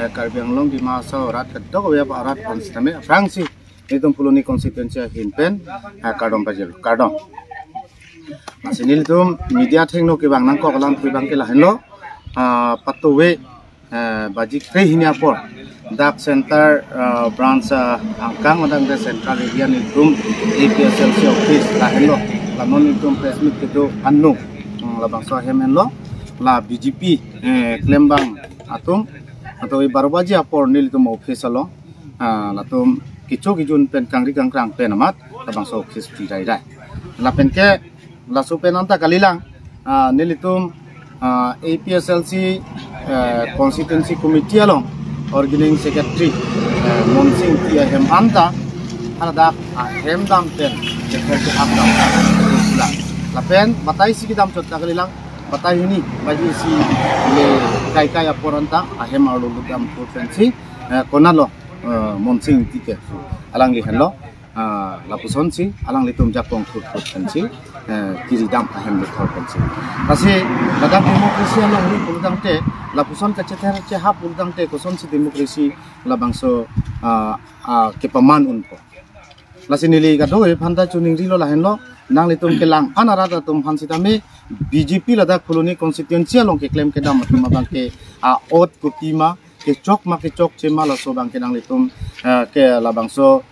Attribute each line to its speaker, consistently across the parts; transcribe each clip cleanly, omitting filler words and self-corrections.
Speaker 1: Karbi Anglong di masa rat kedok ya pak rat konstitusi Fransi itu puluni konstituensi himpen kardom pajero kardom masih ini itu media teknologi bang nangko kalam bang kelahin lo patuwe baji krihini apor dak center branch angkang madang de central area itu APSLC office lahin lo lanon itu press meet itu anu labang so hemen lo la BGP klembang atum atau baru baca apor nil itu mau office lo latum kicun pen kangri kangkrang pen amat labang so office tidak ada la pen ke la so pen anta kalilang nil itu APSLC constituency committee along organizing secretary Monsing Tia Hem anta ada hem dam pen secretary abdam la pen batai si kita cot kalilang batai ini bagi si le kai aporanta ahem alu dam provinsi konalo Monsing Tia alang li hello lapuson si alang litum jakong provinsi kiri dam ahem provinsi kasi dalam demokrasi alang li puludang te lapuson kaceter ceha puludang te koson si demokrasi labangso kepaman unpo lasinili kado phanta chuning rilo lahen lo nang litum kelang anarata tum hansitame BJP ladak puluni konstituensi along ke claim ke dam tum bangke ot kupima ke chok chema la so bangke nang litum ke labangso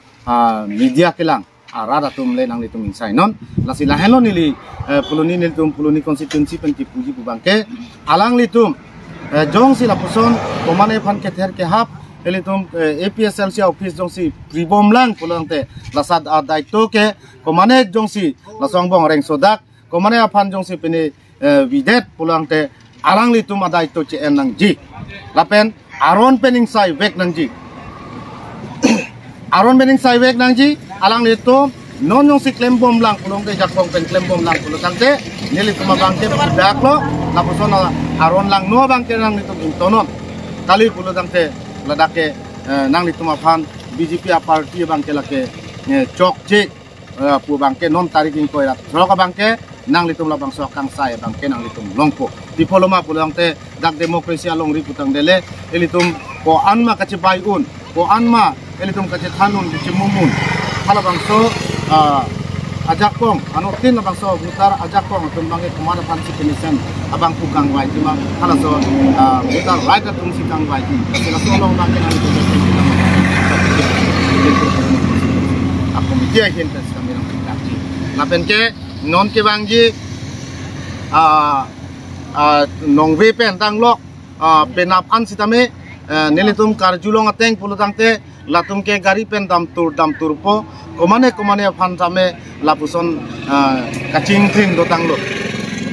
Speaker 1: media kelang arada tum le nang litum insai non lasila hello nili puluni nilitum puluni konstituensi pen puji bangke alang litum jong si lapuson komane phan ke ther ke hap elitum APSLC office jong si pribom lang pulang te lasad daito ke komane jong si lasong bong reng sodak komane aphan jong si pini videt pulang te alang litum daito che en nang ji lapen aron pening sai vek nang ji aron pening sai vek nang ji alang litum non jong si klembom lang pulang te jakong pen klembom lang pulang te nili kuma bangke dak lo lapuson aron lang no bangke nang litum intonon kali pulang te ladake nang lituma phan BJP party bangke lake chok che pu bangke non tarik in koira throka bangke nang litum labang so kang sai bangke nang litum longpo diploma pulang te dak demokrasi along ri putang dele elitum ko anma kache baiun ko anma elitum kache thanun kache mumun hala bang so ajakong anu tin labang so butar ajakong tumbangke kumara pansi penisen abang pukang wai cuma hala so butar right atung si kang wai kasi la solong bangke nang litum aku media hintas kami nang kaki lapen ke non ke bangji nong ve pen tang lok penap an sitame nelitum karjulong ateng pulutang te latum ke gari pen dam tur po komane phan tame lapuson kacing trin dotang lo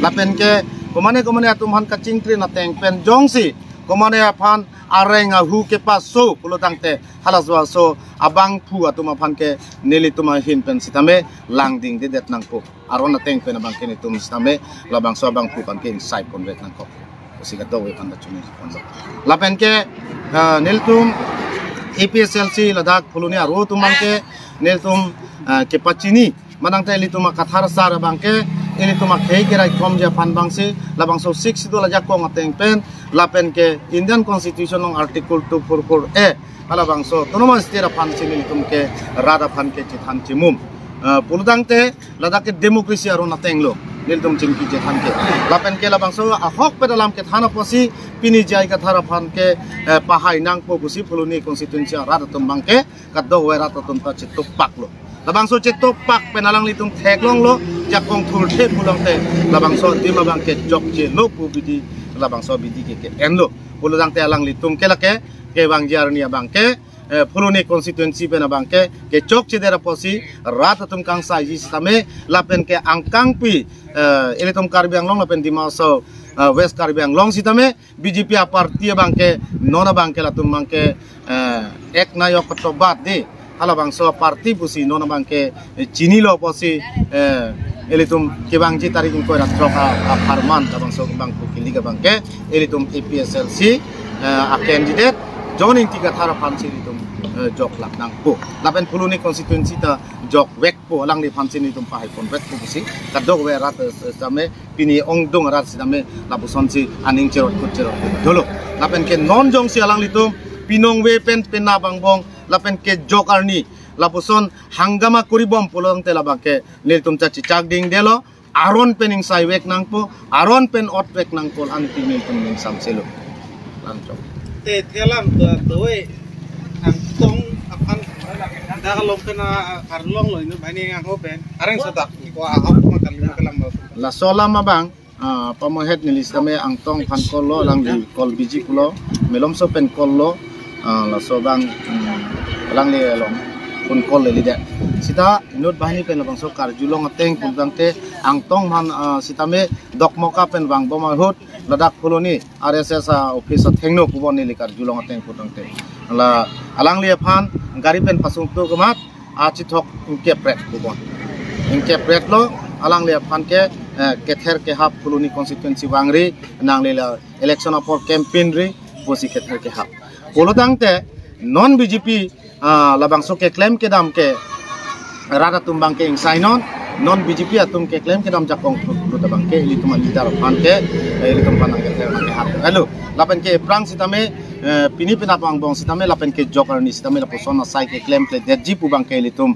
Speaker 1: lapen ke komane atum han kacing trin ateng pen jongsi komane phan arenga hu ke pas so pulutang te halaswa so abang pu atuma phan ke nelituma hin pen sitame langding de det nang po aron ateng pen abang ke nitum sitame labang so abang pu pan ke sai pon vet nang ko sigat do we pan da chumi pon do lapen ke nelitum APSLC ladak puluni aro tumangke nelitum ke pachini manang te lituma kathar sar bangke elituma khei gerai thom je phan bangsi labang so 6 do lajak ko ngateng pen lapen ke Indian Constitution ong article 244A ala bangso tonoma stera phan sini litum ke rada phan ke chithan chimum puludang te ladak ke demokrasi aro nateng lo niltum chingki je than ke lapen ke labang so ahok pe dalam ke thana posi pini jai ka thara phan ke pahai nang po busi puluni konstituensi rada tumbang ke kaddo we rata tum ta chituk pak lo labang so chituk pak penalang litum theklong lo jakong thul the pulang te labang so dima bang ke jok je lo pu bidi labang so bidi ke en lo puludang te alang litum ke lake ke bang jarnia bang ke puluni konstituensi pena bangke ke chok chidera posi rat tum kang sai ji same lapen ke angkang pi elitum Karbi Anglong lapen dimaso West Karbi Anglong sitame BJP party bangke nona bangke latum bangke ek nayok ketobat de hala bangso party pusi nona bangke chini lo posi elitum ke bangji tarik ko rat troka farman ka bangso bangku kiliga bangke elitum APSLC a candidate joining tiga thara phansi litum jok lak nang po lapen puluni konstituensi ta jok wek po alang di phansi litum pahai pon wek po si kadok we rat same pini ong dong rat same lapuson si aning cerot dolo lapen ke non jong si alang litum pinong we pen penabang bong lapen ke jokarni lapuson hanggama kuribom pulong te labake nil tum cha chak ding delo aron pening sai wek nang po aron pen ot wek nang pol an pinil tum ning sam selo lanco
Speaker 2: te telam toy ang tong akan dah kalau kena karlong lo ini bani ngang hopen areng sedak ko ahap makalam
Speaker 1: la sola mabang pamohet nilis kami ang tong pan kollo lang di kol biji pulo melom so pen kollo la so bang lang le long pun kol le lidat sita inut bahani pen bang so kar julong ateng pun bang te ang tong man sita me dok moka pen bang boma hut ladak pulo ni RSS office thengno kubon ni likar julong ateng pun bang te la alang le phan gari pen pasung tu kemat achithok ingke pret kubon ingke pret lo alang le phan ke kether ke hap puluni constituency wangri nang le election for campaign ri bosi kether ke hap polodang te non BJP labang so ke claim ke dam ke rada tumbang ke insainon non BJP atum ke claim ke dam jakong tu tabang ke ili tuman lidar phan ke ili tum panang ke hap hello lapen ke prang sitame pini pinapang bong sitame lapen ke joker ni sitame la posona sai ke claim ke deji pu bang ke ili tum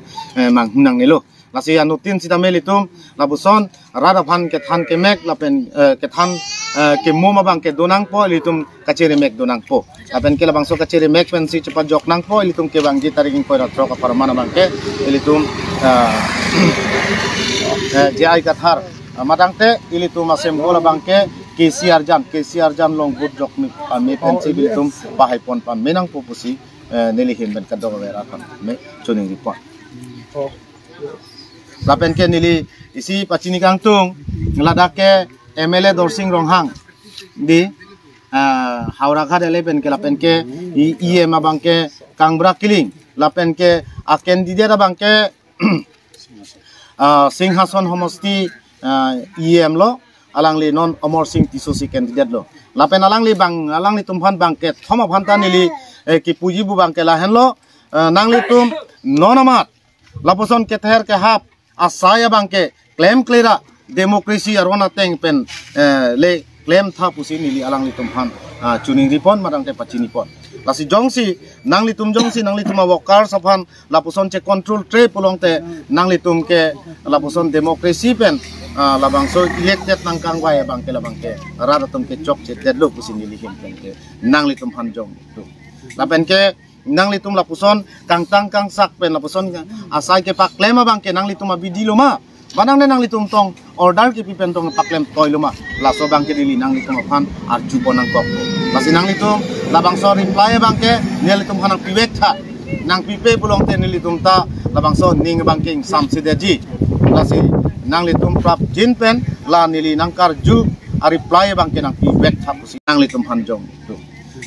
Speaker 1: mang hunang nelo lasi anutin sita melitum labuson rada phan ke than ke mek lapen ke than ke moma bang ke donang po litum kaciri mek donang po lapen ke labang so kaciri mek pen si cepat jok nang po litum ke bang ji taring ko ratro ka parmana bang ke litum jai kathar madang te ilitum asem bola bang ke KCR jam long good jok mi pen si litum bahai pon pam menang po pusi nelihin ben kadog vera kan me chuning report lapen ke nili isi pacini kangtung ngeladak ke MLA Dorsing Ronghang di Haura Kha eleven ke lapen ke IEM abang ke Kangbra Kiling lapen ke candidate abang ke Singhason Homosti IEM lo alang li non Amor Singh Tisosi candidate lo lapen alang li tumphan bang ke thoma phanta nili ki puji bu bang ke lahen lo nang li tum non amat laposon ke ther ke hap asaya bangke claim klera demokrasi arona teng pen le claim tha pusi nili alang li tumphan chuning ripon madang te pachini pon lasi jongsi nang li tum worker saphan lapuson che control tre pulong te nang li tum ke lapuson demokrasi pen labang so elected nang kangwai bangke labangke rada tum ke chok che dedlo pusi nili him pen ke nang li tumphan jong tu lapen ke nang litum lapuson kang sak pen lapuson asai ke pak lema bang ke nang litum abidi loma banang nang litum tong order ke pipen tong pak lem toy loma laso bang ke dili nang litum phan arju bonang kok lasi nang litum labang so reply bang ke nel litum hanang piwek tha nang pipe bulong te nel litum ta labang so ning bang ke sam sidaji lasi nang litum prap jin pen la nili nang karju reply bang ke nang piwek tha pusi nang litum han jong tu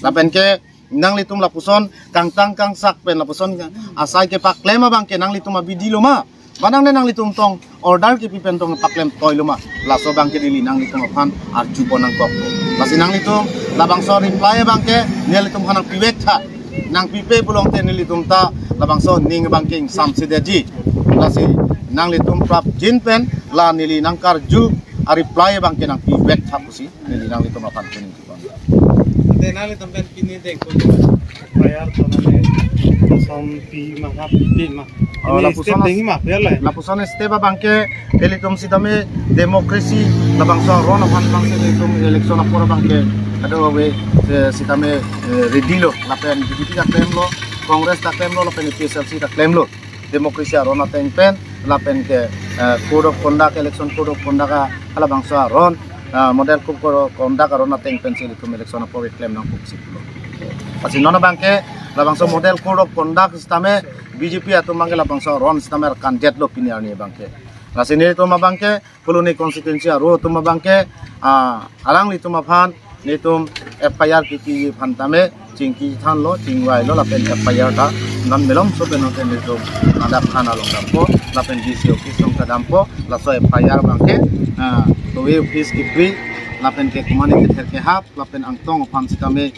Speaker 1: lapen ke nang litum lapuson kang sak pen lapuson asai ke pak lema bang ke nang litum abidi loma banang nang litum tong order ke pipen tong pak lem toy loma laso bang ke dili nang litum phan arju bonang kok lasi nang litum labang so reply bang ke nel litum hanang piwek tha nang pipe bulong te nel litum ta labang so ning bang ke sam sidaji lasi nang litum prap jin pen la nili nang karju reply bang ke nang piwek tha pusi nili nang litum phan ken
Speaker 2: tenali tampen pini dek ko bayar to nale som pi mah pi mah
Speaker 1: lapusan steba bangke elitum sitame demokrasi labang so ron of bang elitum election apora bangke ado we sitame redilo lapen BJP ka claim lo Congress ta claim lo lapen PSLC ta claim lo demokrasi ron ateng pen lapen ke code of conduct election code of conduct ala bang so ron model ko konda karona teng pensil itu election apor claim nang puksi pulo pasi nona bangke labang so model code of conduct sisteme BJP atau mangke labang so ron sisteme kandidat lo piniar ni bangke rasini itu mabangke puluni konstituensi aro tu mabangke alang li tu maphan ni tu FIR kiki phantame cingki than lo cingwai lo lapen FIR ta non melom so penoten ni tu nadap khana lo dampo lapen DC office song ka dampo laso FIR bangke towe office ki pri lapen ke kumane ke ther ke hap lapen angtong phan sitame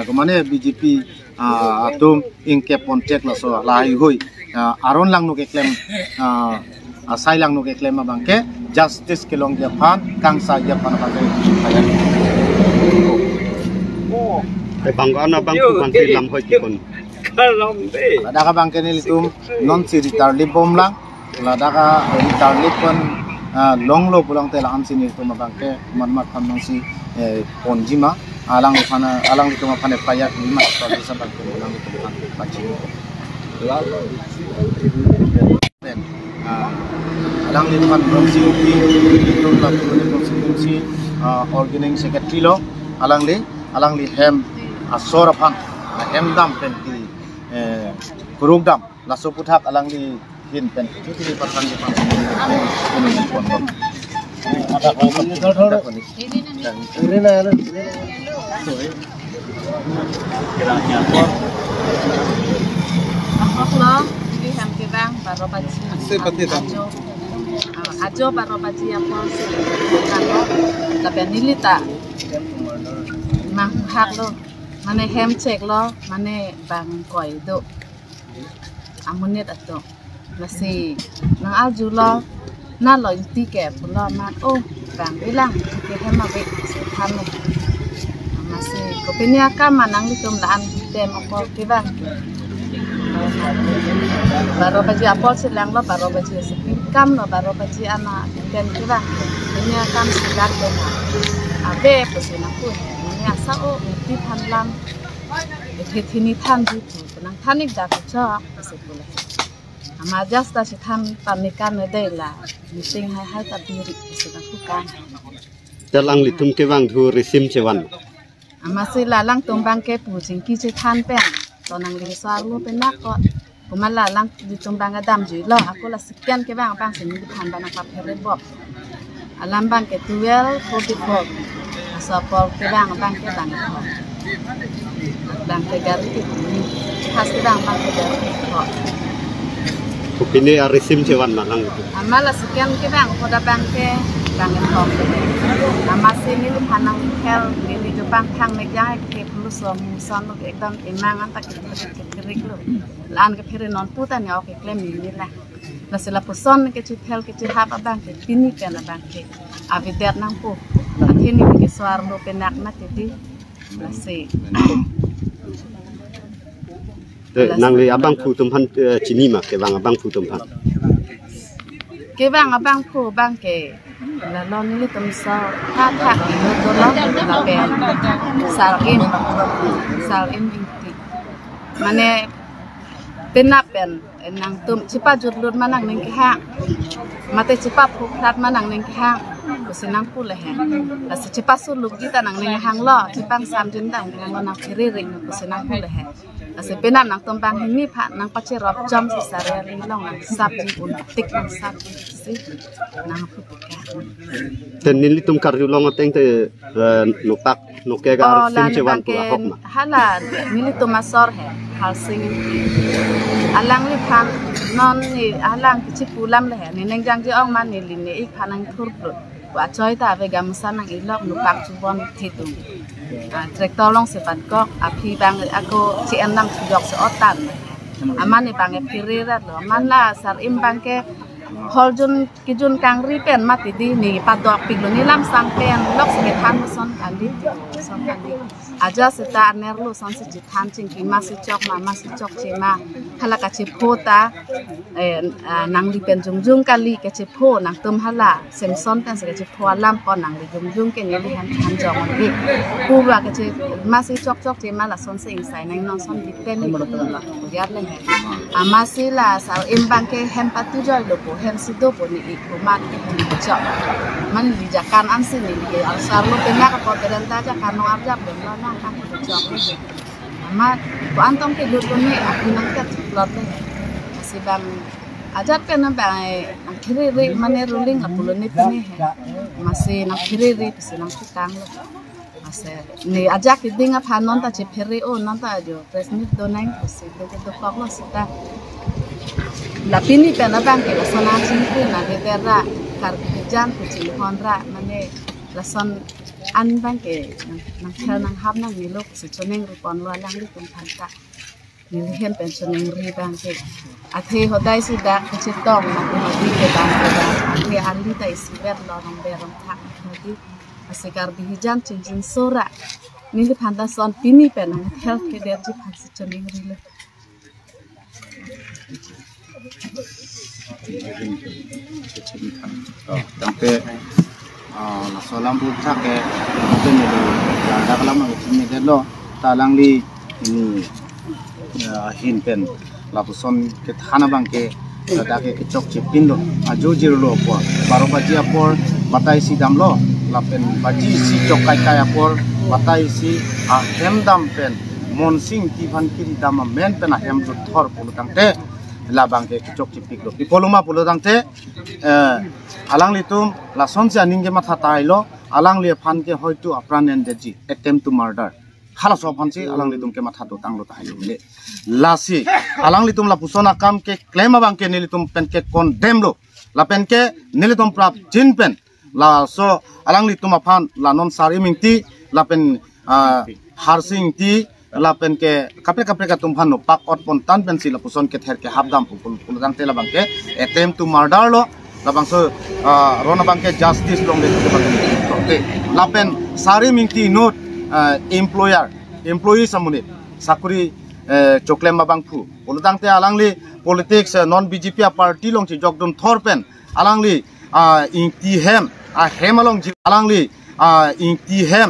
Speaker 1: kumane BJP atum ingke pontek laso lai hoi aron lang no ke claim asai lang no ke claim bangke justice ke long phan kang sa ya phan bangke
Speaker 3: bang ana bang ku man ti lam hoi kon
Speaker 1: Lada ka bangke ni litum non si ritar lip bom lang. Lada ka ritar lip pun long lo pulang tela am sini litum bangke man kan nong si ponjima alang litum pane payak lima so bisa bangke ulang litum pan paci. Alang litum pan nong si litum la konstitusi organizing secretary lo alang li hem asorapan hem dam penti kurugdam laso puthak alang di hin pen itu pasan di pan ini di pon ada kalau ini na kiranya
Speaker 4: Ako lo, hindi ham kibang baro baji.
Speaker 2: Seperti itu.
Speaker 4: Ajo baro baji apa sih? Kalau tapi nilita manghak lo, mana hem cek lo, mana bang koi do. Amunit ato, masih nang aju lo, na lo inti ke pulo mat oh bang bilang ke hem abe setan lo. Masih kopinya kan manang litum laan dem apa kibang. Baro baji apol silang lo baro baji sepi kam lo baro baji anak dan kira ini akan sedar dona abe pesina pun ini asa o di tanlam ini tan itu tenang tanik dah kecok sepuluh ama jasta si tan panikan nedela mising hai tabiri pesina bukan
Speaker 3: dalang litum ke bang thu resim cewan
Speaker 4: ama si lalang tumbang ke pucing kici tan pen tonang lagi soal lu penak kok kumala lang di tumbang adam julo aku lah sekian ke bang sini di pan bana kap herebob alam bang ke tuel kopi bob asapol ke bang ke bang ke gari khas ke bang ke gari kok
Speaker 3: kupine resim cewan malang itu
Speaker 4: amala sekian ke bang koda bang ke kok nama sini lu panang hel di Jepang tang meja ke plus muson lu ekdam emang antak kerik lu lan ke pere non putan ya oke klem ini lah nasila puson ke hel ke hapa bang ke pini kan bang ke avidet nang pu athini ke suar lu penak na tedi nasi
Speaker 3: nang li abang pu tumpan cini mak ke bang abang pu tumpan
Speaker 4: ke bang abang pu bang ke la lon ni tum sa ta thak ni do la ben sal in inti mane penapen nang tum cipa jurlut manang ning ke hang mate cipa phukrat manang ning ke hang kusinang pule he la cipa suluk kita nang ning hang lo cipang samjun dang nang nang khiri ring kusinang pule he ase penam nang tombang himi pha nang pache rop jam si sare ri long nang sabji un tik nang sabji si nang putika
Speaker 3: ten ni litum karju long ateng te nupak nuke gar sim cewan pu hok ma
Speaker 4: hala ni litum asor he hal sing alang li phang non ni alang kichi pulam le he ni neng jang ji ong man ni lin ni ik phanang thur wa choi ta ve gam san nang ilok nupak chuwon thitung traktor long sepat kok api bang aku ci enam jok seotan aman ni bang pirirat lo man la sar im bang ke holjun kijun kang ripen mati di ni padok piglo ni lam sang pen lok se than son kandi aja seta aner lo son se than ching ki masi chok che ma hala ka che phota nang di pen jung kali ke che pho nang tum hala sem son tan se che pho lam pon nang di jung ke ni han jong ni pu wa ke che masi chok che ma la son se ing sai nang non son di pen ni lo ya le amasi la sal im bang ke hem patu joy lo po hem sido po ni ikuman chok man di jakan an sini di asar lo tengah ke poteran taja kanu arjap dan lo nang kan chok ama ko antong ke lut ni aku nang kat lot ni si bang ajat ke nang bang ang kiri ri mane ruling apulo ni pini masih nang kiri ri pisi nang kitang lo masih ni ajak iding apa non ta che peri o non ta ajo presnit donang pisi do kok lo sita la pini pena bang ke la sona chinti na vedera kar jan kucil honra mane la son an bang ke nang khel nang hab nang ni lok se choneng ru pon lo lang li tum phanta ni hen pen choneng ri bang ke athe hodai si da kucil tong na ko di ke bang ke athe andi ta isi ber lo nang berong thak hodi asekar bihijan cincin sora Nili phanta son pini penang health ke der ji phasi chani rile.
Speaker 1: Sampai nasolam puncak ke itu nih ada kalau mau ini dulu talang li ini hinten lapuson ke thana bangke dake ke chok chipin lo ajo jiro lo po baro baji apor batai si dam lo lapen baji si chok kai kai apor batai si hem dam pen monsing ti van kiri dam men pen hem ju thor pulu tangte labang ke chok chipik lo pipoluma pulu tangte alang litum la sonja ninge matha tailo alang li phan ke hoitu apranen deji attempt to murder hala so phansi alang litum ke matha to tanglo tailo le lasi alang litum la pusona kam ke claim abang ke nilitum pen ke condemn lo la pen ke nilitum prap jin pen la so alang litum aphan la non sari mingti la pen harsing ti la pen ke kapre ka tum phan no pak ot pon tan pen si la puson ke ther ke habdam pul dang te la bang ke attempt to murder lo labang so rona bangke justice long le te lapen sari mingti note employee samune sakuri choklem mabang phu uludang te alangli politics non bjp party long chi jogdum thorpen alangli inti hem hemalong ji alangli inti hem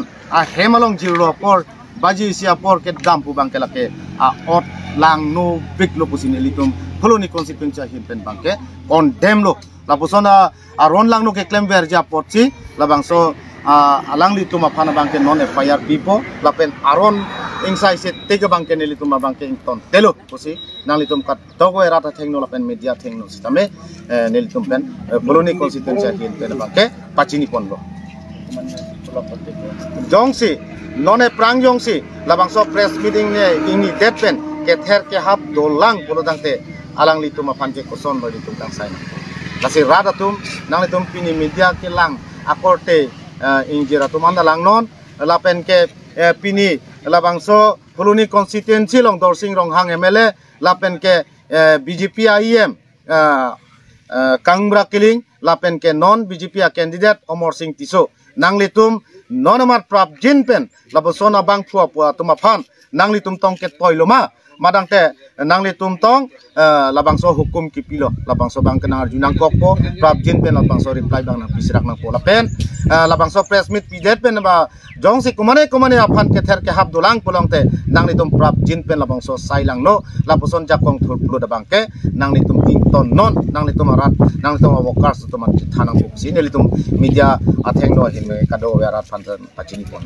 Speaker 1: hemalong ji ro por baji sia por ke dam pu bangke lake ot lang no big lo pusini litum foloni consequence himpen bangke condemn lo lapusona aron lang no ke claim verja porchi labang so alang li tuma phana bangke non fire pipo lapen aron insai se tege bangke ne li tuma bangke ton telo pusi nang li tum kat togo erata thengno lapen media thengno sistame ne li tum pen boloni constituency hin pen bangke pachini ponlo jongsi none prang jongsi labang so press meeting ne ini det pen ke ther ke hap dolang polodangte alang li tuma phanke koson lo li tum tang sai nasi rada tum nang tum pini media ke lang akorte injira tum anda lang non lapen ke pini labangso poluni constituency long dorsing rong hang mla lapen ke bjp im kangbra kiling lapen ke non bjp candidate omor singh tiso nang litum non amar prap jin pen labosona bang phua pua tuma phan nang litum tong ke toiloma madang te nang litum tong labangso hukum kipilo labangso bang kena arjunang kokpo prap jin pen labangso reply bang na pisrak na pola pen labangso press meet pidet pen ba jong si kumane aphan ke ther ke hab dolang polong te nang litum prap jin pen labangso sailang no laposon jakong thur plu da bangke nang litum ting ton non nang litum arat nang litum workers to man thanang ko sin litum media atheng no hin me kado arat phan pachini pon